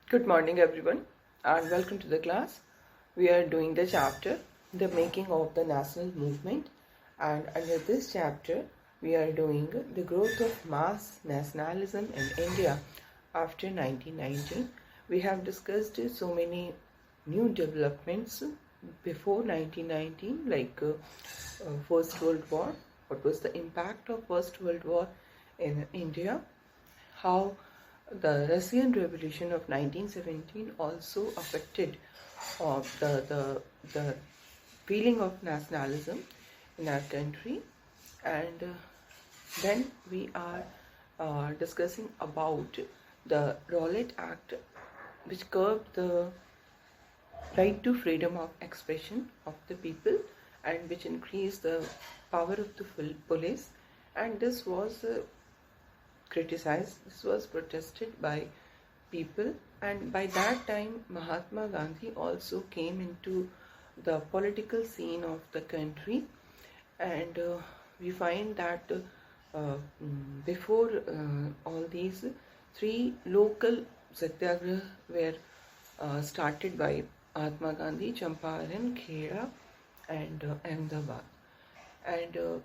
Good morning everyone and welcome to the class. We are doing the chapter The Making of the National Movement, and under this chapter we are doing the growth of mass nationalism in India after 1919. We have discussed so many new developments before 1919 like First World War. What was the impact of First World War in India? How the Russian Revolution of 1917 also affected the feeling of nationalism in our country, and then we are discussing about the Rowlatt Act, which curbed the right to freedom of expression of the people and which increased the power of the police, and this was criticized, this was protested by people, and by that time Mahatma Gandhi also came into the political scene of the country, and we find that before all these three local satyagrahas were started by Mahatma Gandhi: Champaran, Kheda and Ahmedabad, and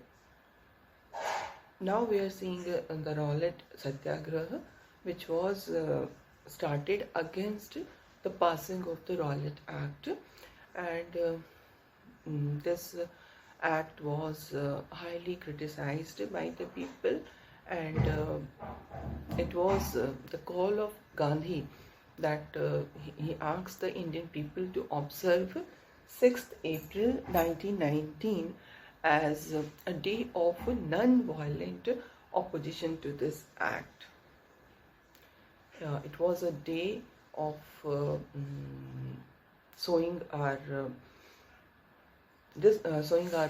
now we are seeing the Rowlatt Satyagraha, which was started against the passing of the Rowlatt Act, and this act was highly criticized by the people, and it was the call of Gandhi that he asked the Indian people to observe 6th April 1919 as a day of non-violent opposition to this act. It was a day of showing our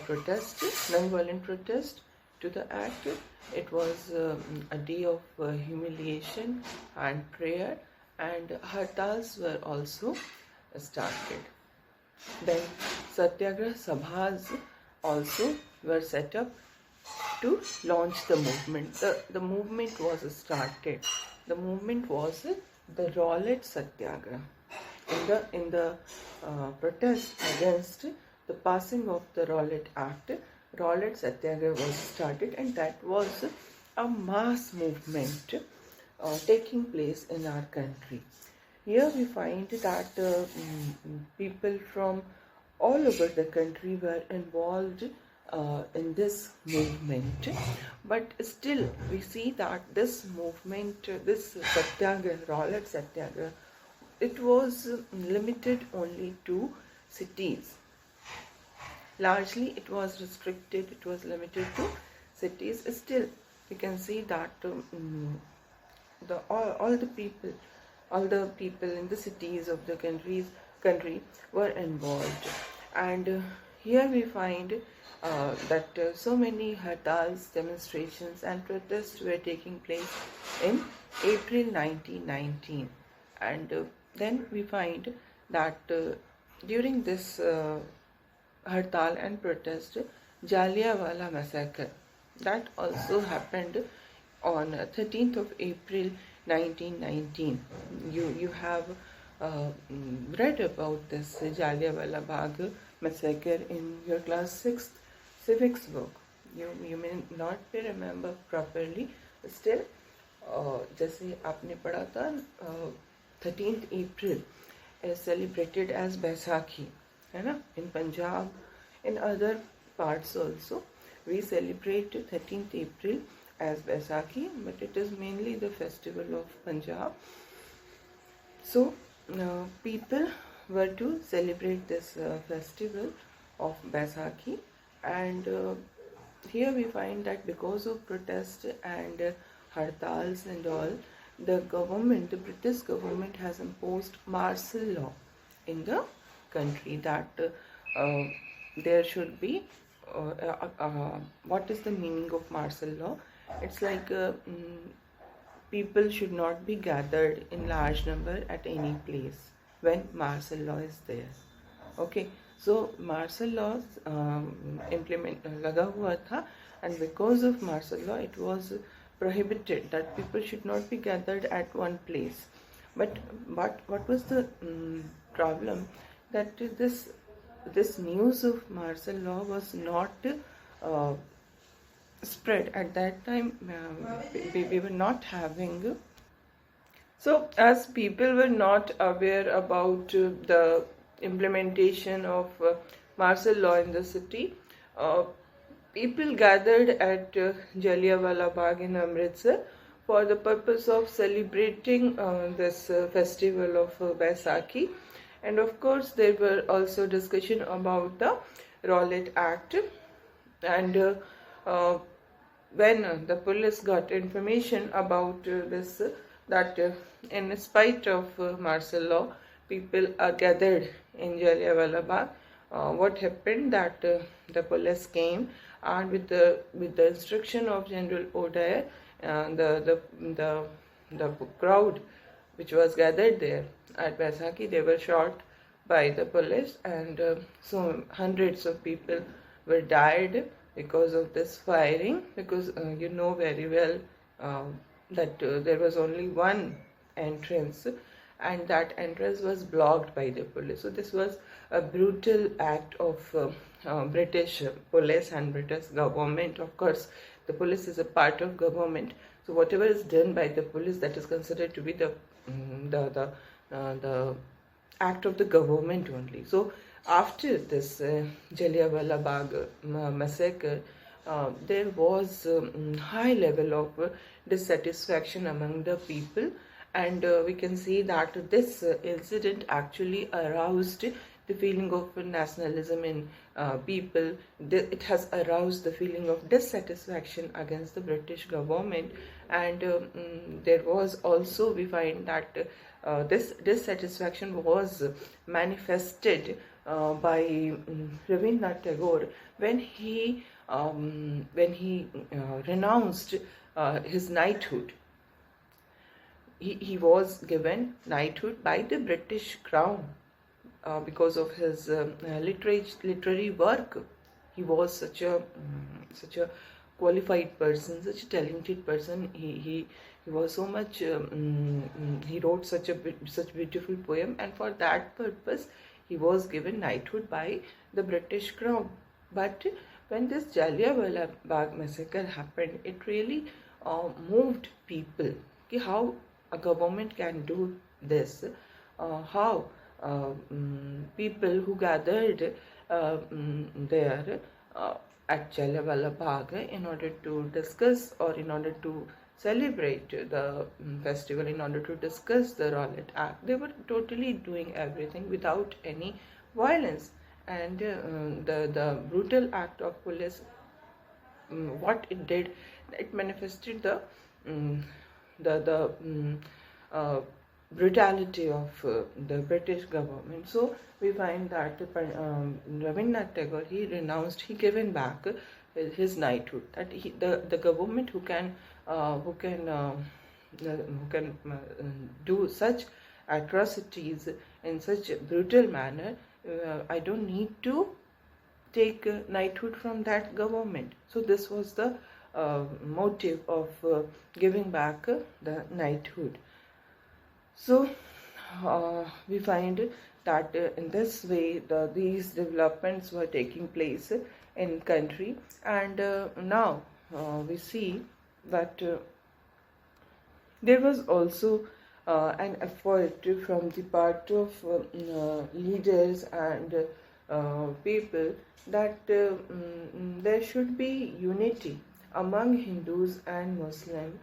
protest, non-violent protest to the act. It was a day of humiliation and prayer, and hartals were also started. Then Satyagraha Sabhas also were set up to launch the movement. The movement was started. The movement was the Rowlatt Satyagraha. In the protest against the passing of the Rowlatt Act, Rowlatt Satyagraha was started, and that was a mass movement taking place in our country. Here we find that people from all over the country were involved in this movement, but still we see that this movement, this Satyagraha, Rowlatt Satyagraha, it was limited only to cities. Largely it was restricted, it was limited to cities. Still we can see that all the people in the cities of the country were involved, and here we find that so many hartals, demonstrations and protests were taking place in April 1919, and then we find that during this hartal and protest, Jallianwala massacre, that also happened on 13th of April 1919. You have read about this Jallianwala Bagh massacre in your class 6th civics book. You may not be remember properly, still जैसे आपने पढ़ा था 13th April is celebrated as Baisakhi, है ना? In Punjab, in other parts also we celebrate 13th April as Baisakhi, but it is mainly the festival of Punjab. So people were to celebrate this festival of Baisakhi, and here we find that because of protest and hartals and all, the British government has imposed martial law in the country, that there should be what is the meaning of martial law? It's like people should not be gathered in large number at any place when martial law is there. Okay, so martial laws implement laga hua tha, and because of martial law it was prohibited that people should not be gathered at one place. But what was the problem? That this news of martial law was not uh, spread at that time. We were not having. So, as people were not aware about the implementation of martial law in the city, uh, people gathered at Jallianwala Bagh in Amritsar for the purpose of celebrating this festival of Baisakhi. And of course, there were also discussion about the Rowlatt Act. And uh, when the police got information about this, that in spite of martial law, people are gathered in Jallianwala Bagh. What happened that the police came, and with the instruction of General O'Dwyer, the crowd which was gathered there at Baisakhi, they were shot by the police, and so hundreds of people were died because of this firing, because you know very well that there was only one entrance, and that entrance was blocked by the police. So this was a brutal act of British police and British government. Of course, the police is a part of government, so whatever is done by the police, that is considered to be the act of the government only. So after this Jallianwala Bagh massacre, there was high level of dissatisfaction among the people, and we can see that this incident actually aroused the feeling of nationalism in people. It has aroused the feeling of dissatisfaction against the British government, and there was also, we find that this dissatisfaction was manifested by Rabindranath Tagore when he renounced his knighthood. He was given knighthood by the British Crown because of his literary work. He was such a qualified person, such a talented person. He was so much. He wrote such beautiful poem, and for that purpose, he was given knighthood by the British Crown. But when this Jallianwala Bagh massacre happened, it really moved people. How a government can do this? How people who gathered there at Jallianwala Bagh in order to discuss, or in order to celebrate the festival, in order to discuss the Rowlatt Act, they were totally doing everything without any violence. And the brutal act of police, what it did, it manifested the brutality of the British government. So we find that Rabindranath Tagore, he renounced, he given back his knighthood. That the government who can do such atrocities in such a brutal manner, I don't need to take knighthood from that government. So this was the motive of giving back the knighthood. So we find that in this way these developments were taking place in country, and now we see that there was also an effort from the part of leaders and people that there should be unity among Hindus and Muslims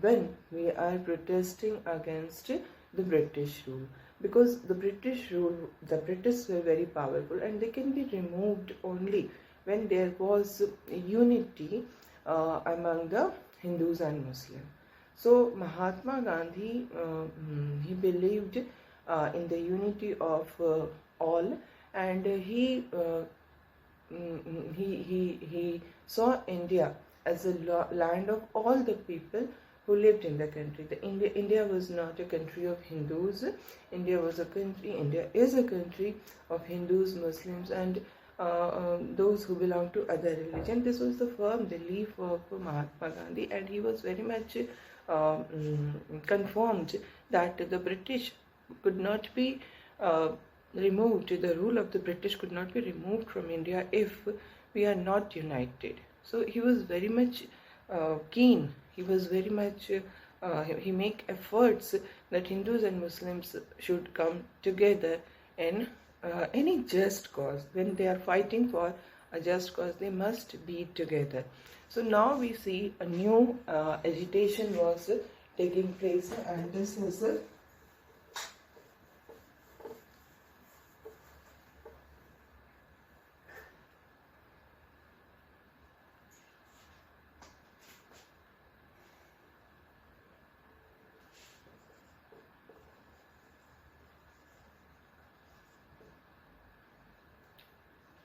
when we are protesting against the British rule, because the British were very powerful, and they can be removed only when there was unity among the Hindus and Muslims. So Mahatma Gandhi, he believed in the unity of all, and he saw India as a land of all the people who lived in the country. India was not a country of Hindus. India is a country of Hindus, Muslims, and those who belong to other religion. This was the firm belief of Mahatma Gandhi, and he was very much confirmed that the British could not be removed, the rule of the British could not be removed from India if we are not united. So he was very much keen, he was very much, he make efforts that Hindus and Muslims should come together in any just cause. When they are fighting for a just cause, they must be together. So now we see a new agitation was taking place, and this is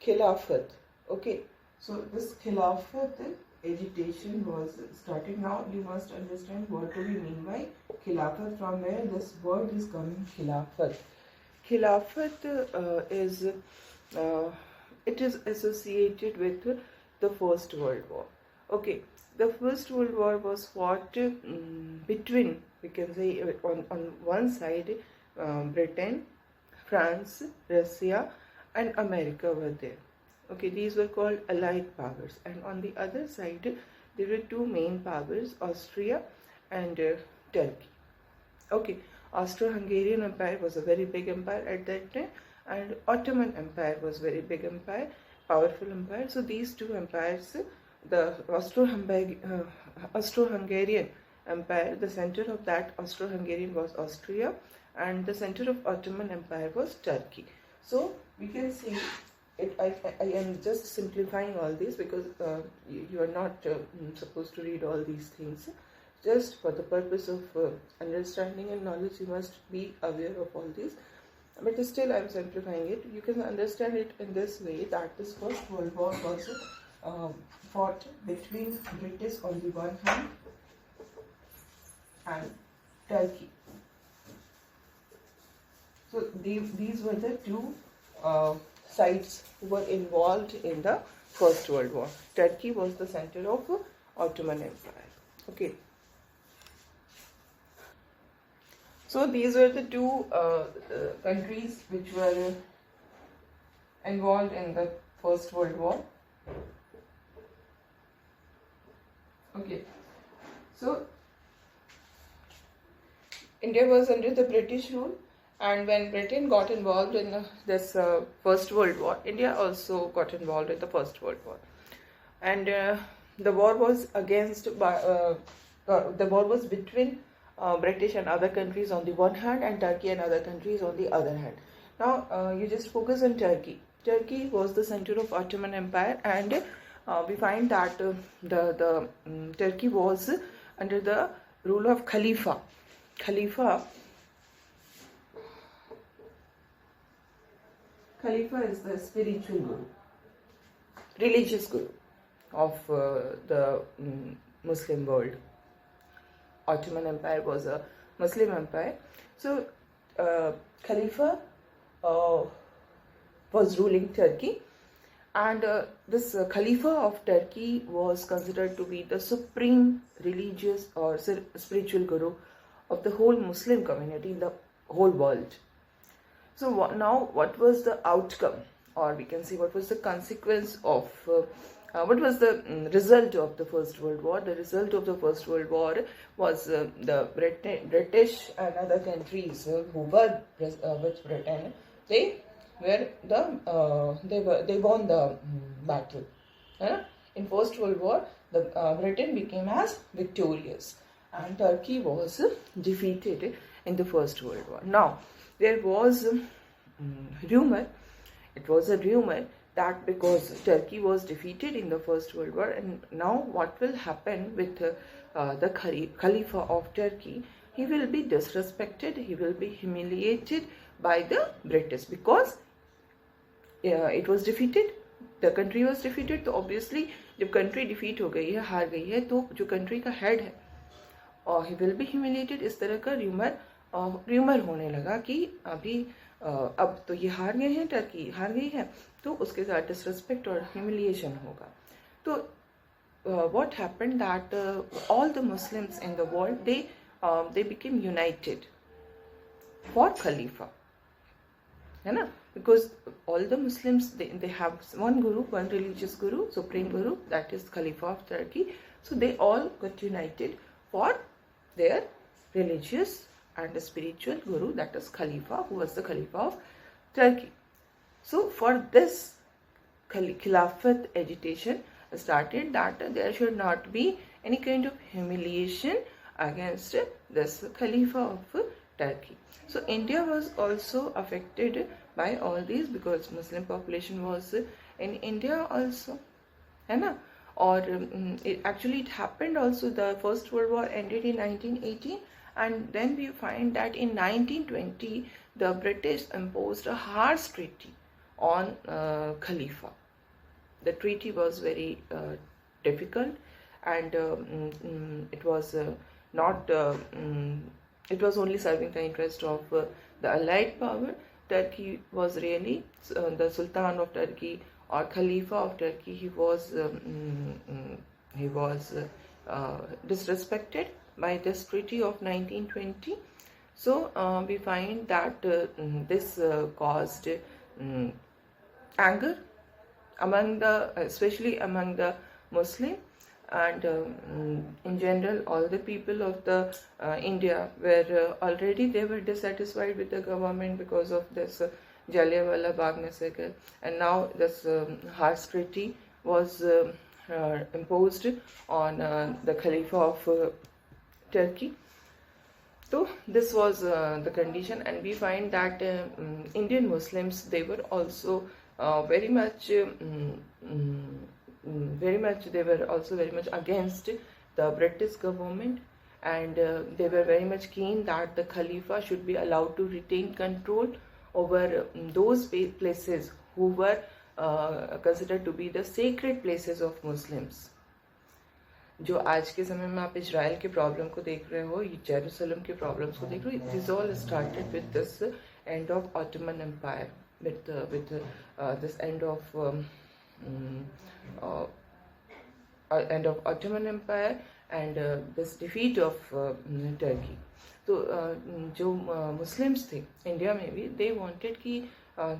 Khilafat. Okay, so this Khilafat agitation was starting. Now you must understand what do we mean by Khilafat, from where this word is coming, Khilafat. Khilafat it is associated with the First World War. Okay, the First World War was fought between, we can say, on one side Britain, France, Russia and America were there. Okay, these were called Allied powers, and on the other side there were two main powers, Austria and Turkey. Okay, Austro-Hungarian Empire was a very big empire at that time, and Ottoman Empire was very big empire, powerful empire. So these two empires, the Austro-Hungarian Empire, the center of that Austro-Hungarian was Austria, and the center of Ottoman Empire was Turkey. So we can see it. I am just simplifying all this because you are not supposed to read all these things. Just for the purpose of understanding and knowledge, you must be aware of all this. But still, I am simplifying it. You can understand it in this way, that this First World War was fought between British on the one hand and Turkey. So these were the two sides who were involved in the First World War. Turkey was the center of Ottoman Empire. Okay. So these were the two countries which were involved in the First World War. Okay. So India was under the British rule. And when Britain got involved in this First World War, India also got involved in the First World War. And the war was the war was between British and other countries on the one hand, and Turkey and other countries on the other hand. Now you just focus on Turkey. Turkey was the center of Ottoman Empire, and we find that Turkey was under the rule of Khalifa. Khalifa is the spiritual guru, religious guru of the Muslim world. Ottoman Empire was a Muslim empire. So Khalifa was ruling Turkey, and this Khalifa of Turkey was considered to be the supreme religious or spiritual guru of the whole Muslim community in the whole world. So now what was the outcome, or we can see what was the consequence of, what was the result of the First World War? The result of the First World War was the British and other countries who were with Britain, they won the battle. In First World War, the Britain became as victorious, and Turkey was defeated in the First World War. Now there was rumor. It was a rumor that because Turkey was defeated in the First World War, and now what will happen with the Khalifa of Turkey? He will be disrespected, he will be humiliated by the British because it was defeated, the country was defeated. तो obviously जब country defeat हो गई है, हार गई है, तो जो country का head है, और he will be humiliated. इस तरह का rumor होने लगा कि अभी अब तो ये हार गए हैं, टर्की हार गई है, तो उसके साथ डिसरेस्पेक्ट और ह्यूमिलिएशन होगा. तो what happened that all the Muslims in the world, they became united. for Khalifa. है ना? Because all the Muslims, they have one guru, one religious guru, supreme guru, that is Khalifa of Turkey. So they all got united for their religious and spiritual guru, that is Khalifa, who was the Khalifa of Turkey. So for this Khilafat agitation started that there should not be any kind of humiliation against this Khalifa of Turkey. So India was also affected by all these, because Muslim population was in India also, है ना? Or it happened also. The First World War ended in 1918, and then we find that in 1920 the British imposed a harsh treaty on Khalifa. The treaty was very difficult, and it was not. It was only serving the interest of the Allied power. Turkey was really the Sultan of Turkey or Khalifa of Turkey. He was disrespected by this treaty of 1920. So we find that this caused anger among especially among the Muslim, and in general all the people of the India were already they were dissatisfied with the government because of this Jallianwala Bagh massacre, and now this harsh treaty was imposed on the Khalifa of Turkey. So this was the condition, and we find that Indian Muslims, they were also very much against the British government, and they were very much keen that the Khalifa should be allowed to retain control over those places who were considered to be the sacred places of Muslims. जो आज के समय में आप Israel के problem को देख रहे हो, जेरूसलम के प्रॉब्लम्स को देख रहे हो, this all started with this end of Ottoman Empire, with this end of Ottoman Empire and this defeat of Turkey. तो जो Muslims थे India में भी, they wanted कि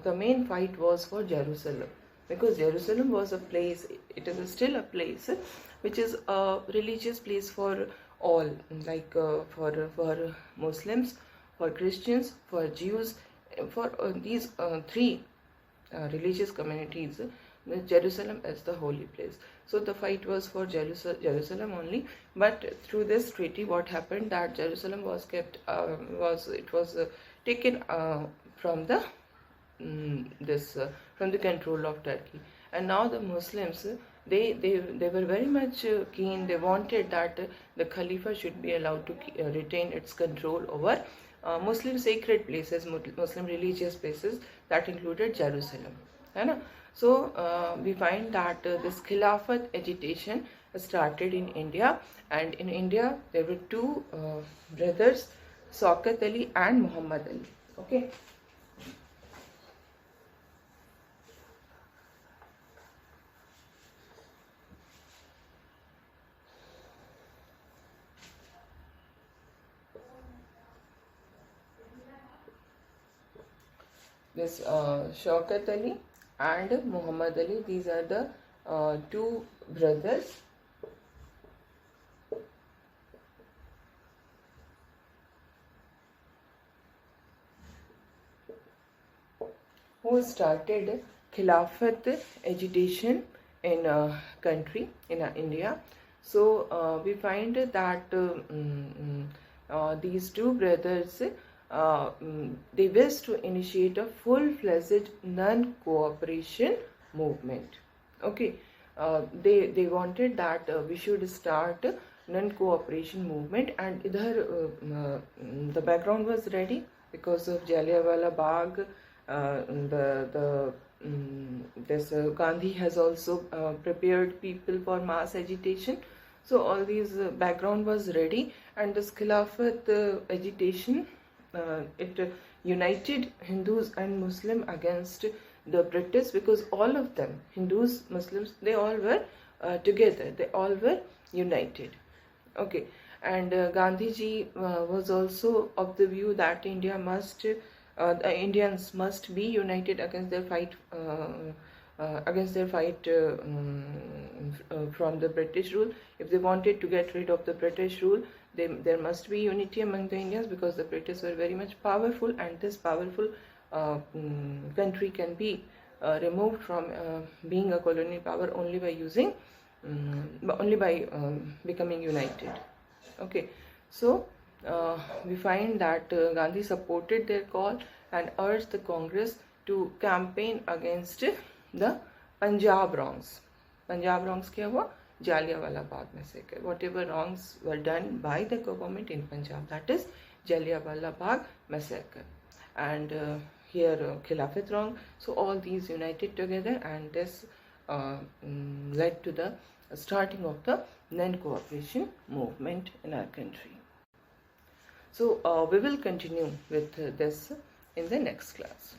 the main fight was for Jerusalem, because Jerusalem was a place, it is still a place which is a religious place for all, like for Muslims, for Christians, for Jews, for these three religious communities. Jerusalem is the holy place. So the fight was for Jerusalem only. But through this treaty, what happened, that Jerusalem was kept taken from the from the control of Turkey. And now the Muslims, they were very much keen. They wanted that the Khalifa should be allowed to retain its control over Muslim sacred places, Muslim religious places, that included Jerusalem. So we find that this Khilafat agitation started in India, and in India there were two brothers, Shaukat Ali and Muhammad Ali. Okay. This Shaukat Ali and Muhammad Ali, these are the two brothers. Who started Khilafat agitation in a country, in India. So we find that these two brothers, they wish to initiate a full-fledged non-cooperation movement. Okay, they wanted that we should start non-cooperation movement, and the background was ready because of Jallianwala Bagh. This Gandhi has also prepared people for mass agitation. So all these background was ready, and this Khilafat agitation, it united Hindus and Muslims against the British, because all of them, Hindus, Muslims, they all were together, they all were united. Okay, And Gandhiji was also of the view that the Indians must be united against their fight from the British rule. If they wanted to get rid of the British rule, there must be unity among the Indians, because the British were very much powerful, and this powerful country can be removed from being a colonial power only by becoming united. Okay, so we find that Gandhi supported their call and urged the Congress to campaign against the Punjab wrongs. Punjab wrongs क्या हुआ? Jallianwala Bagh massacre. Whatever wrongs were done by the government in Punjab, that is Jallianwala Bagh massacre. And here Khilafat wrong. So all these united together, and this led to the starting of the non-cooperation movement in our country. So we will continue with this in the next class.